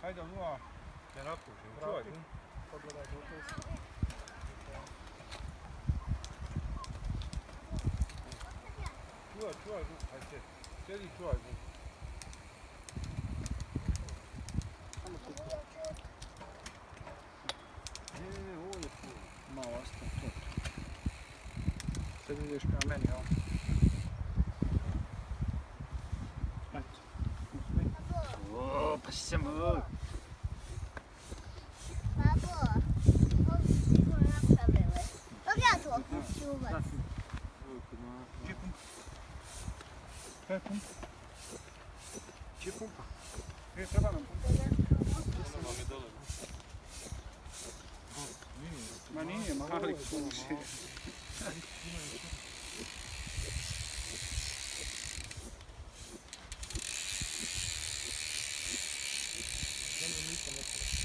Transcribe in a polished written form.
Ajde, nula, da napušim. Čuvaj tu. Pogledaj Bluetooth. Čuvaj tu. Ajde, sjedi čuvaj tu. Samo tu. Ne, ovo je tu. Malo ostaje tu. Sad ideš prema meni, ovo. Ajde. O, pa si samo... Babo, ovo smo napravili. Dok ja to čuvat. Gdje je pumpa? Kaj je pumpa? Gdje je pumpa? Gdje treba nam pumpa? Ono vam je dole. Ma nije, mali kuši. Nisam